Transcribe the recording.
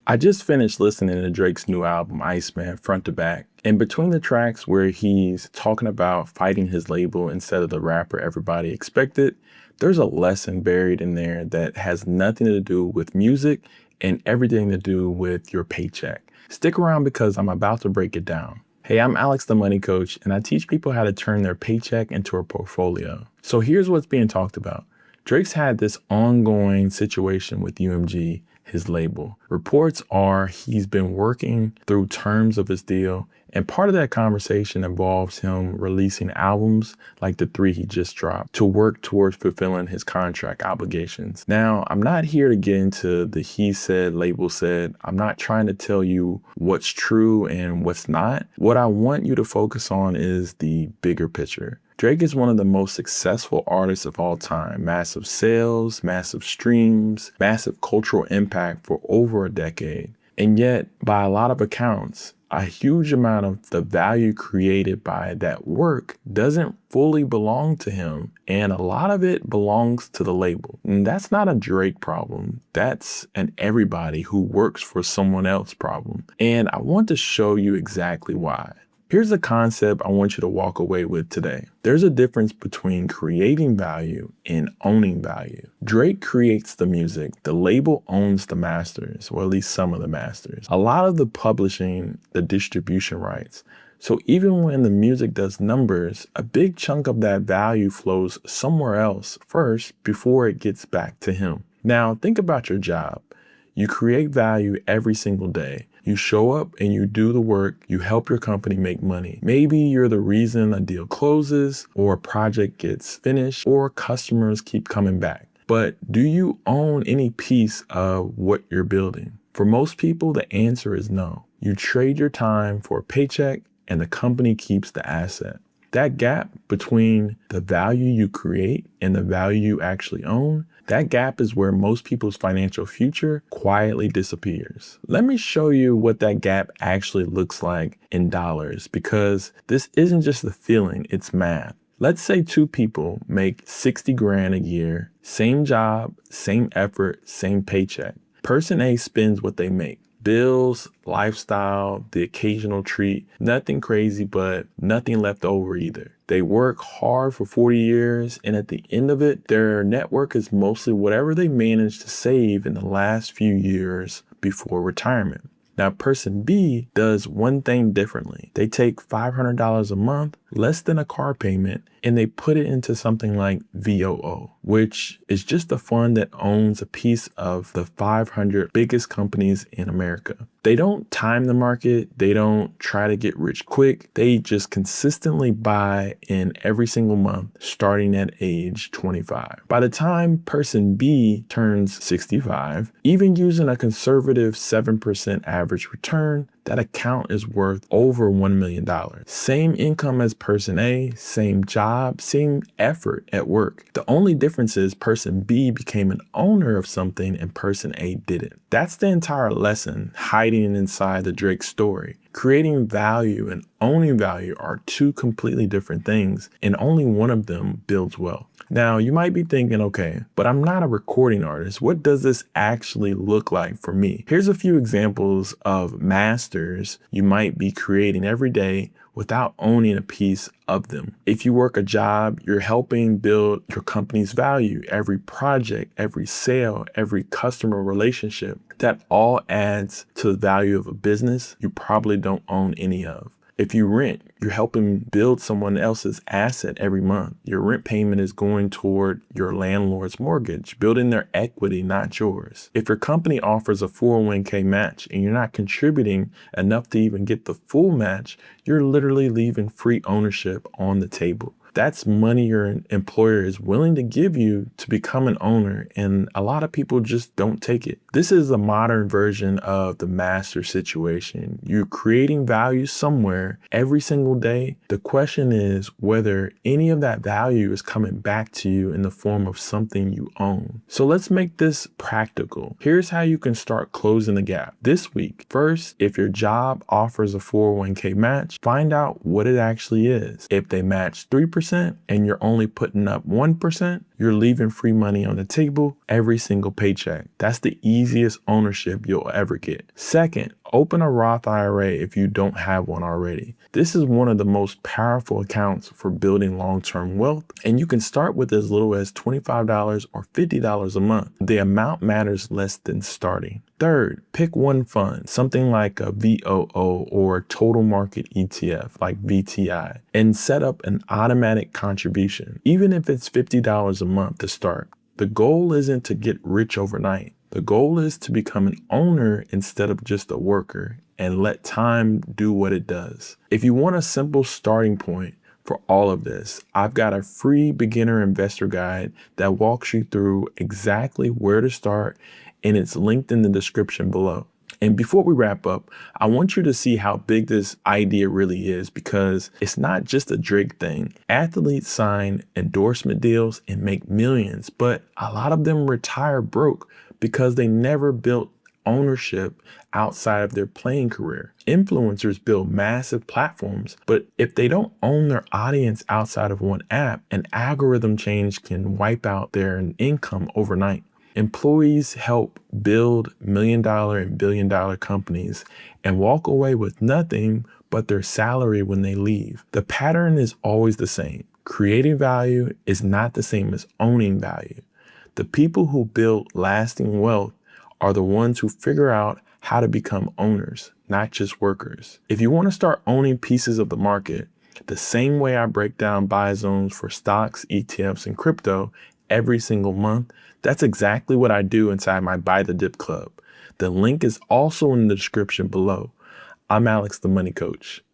I just finished listening to Drake's new album, Iceman, front to back. And between the tracks where he's talking about fighting his label instead of the rapper everybody expected, there's a lesson buried in there that has nothing to do with music and everything to do with your paycheck. Stick around because I'm about to break it down. Hey, I'm Alex the Money Coach, and I teach people how to turn their paycheck into a portfolio. So here's what's being talked about. Drake's had this ongoing situation with UMG, his label. Reports are he's been working through terms of his deal, and part of that conversation involves him releasing albums like the 3 he just dropped to work towards fulfilling his contract obligations. Now, I'm not here to get into the he said, label said. I'm not trying to tell you what's true and what's not. What I want you to focus on is the bigger picture. Drake is one of the most successful artists of all time. Massive sales, massive streams, massive cultural impact for over a decade. And yet, by a lot of accounts, a huge amount of the value created by that work doesn't fully belong to him. And a lot of it belongs to the label. And that's not a Drake problem. That's an everybody who works for someone else problem. And I want to show you exactly why. Here's a concept I want you to walk away with today. There's a difference between creating value and owning value. Drake creates the music. The label owns the masters, or at least some of the masters. A lot of the publishing, the distribution rights. So even when the music does numbers, a big chunk of that value flows somewhere else first before it gets back to him. Now think about your job. You create value every single day. You show up and you do the work. You help your company make money. Maybe you're the reason a deal closes or a project gets finished or customers keep coming back. But do you own any piece of what you're building? For most people, the answer is no. You trade your time for a paycheck and the company keeps the asset. That gap between the value you create and the value you actually own, that gap is where most people's financial future quietly disappears. Let me show you what that gap actually looks like in dollars, because this isn't just a feeling, it's math. Let's say 2 people make 60 grand a year, same job, same effort, same paycheck. Person A spends what they make. Bills, lifestyle, the occasional treat, nothing crazy, but nothing left over either. They work hard for 40 years, and at the end of it, their net worth is mostly whatever they managed to save in the last few years before retirement. Now, person B does one thing differently. They take $500 a month, less than a car payment, and they put it into something like VOO, which is just a fund that owns a piece of the 500 biggest companies in America. They don't time the market. They don't try to get rich quick. They just consistently buy in every single month, starting at age 25. By the time person B turns 65, even using a conservative 7% average return, that account is worth over $1 million. Same income as person A, same job, same effort at work. The only difference is person B became an owner of something and person A didn't. That's the entire lesson hiding inside the Drake story. Creating value and owning value are 2 completely different things, and only one of them builds wealth. Now, you might be thinking, okay, but I'm not a recording artist. What does this actually look like for me? Here's a few examples of masters you might be creating every day without owning a piece of them. If you work a job, you're helping build your company's value. Every project, every sale, every customer relationship, that all adds to the value of a business you probably don't own any of. If you rent, you're helping build someone else's asset every month. Your rent payment is going toward your landlord's mortgage, building their equity, not yours. If your company offers a 401k match and you're not contributing enough to even get the full match, you're literally leaving free ownership on the table. That's money your employer is willing to give you to become an owner, and a lot of people just don't take it. This is a modern version of the master situation. You're creating value somewhere every single day. The question is whether any of that value is coming back to you in the form of something you own. So let's make this practical. Here's how you can start closing the gap this week. First, if your job offers a 401k match, find out what it actually is. If they match 3%, 50% and you're only putting up 1%, you're leaving free money on the table every single paycheck. That's the easiest ownership you'll ever get. Second, open a Roth IRA if you don't have one already. This is one of the most powerful accounts for building long-term wealth, and you can start with as little as $25 or $50 a month. The amount matters less than starting. Third, pick one fund, something like a VOO or total market ETF like VTI, and set up an automatic contribution, even if it's $50 a month to start. The goal isn't to get rich overnight. The goal is to become an owner instead of just a worker and let time do what it does. If you want a simple starting point for all of this, I've got a free beginner investor guide that walks you through exactly where to start, and it's linked in the description below. And before we wrap up, I want you to see how big this idea really is, because it's not just a Drake thing. Athletes sign endorsement deals and make millions, but a lot of them retire broke because they never built ownership outside of their playing career. Influencers build massive platforms, but if they don't own their audience outside of one app, an algorithm change can wipe out their income overnight. Employees help build million-dollar and billion-dollar companies and walk away with nothing but their salary when they leave. The pattern is always the same. Creating value is not the same as owning value. The people who build lasting wealth are the ones who figure out how to become owners, not just workers. If you want to start owning pieces of the market, the same way I break down buy zones for stocks, ETFs, and crypto every single month, that's exactly what I do inside my Buy the Dip Club. The link is also in the description below. I'm Alex, the Money Coach.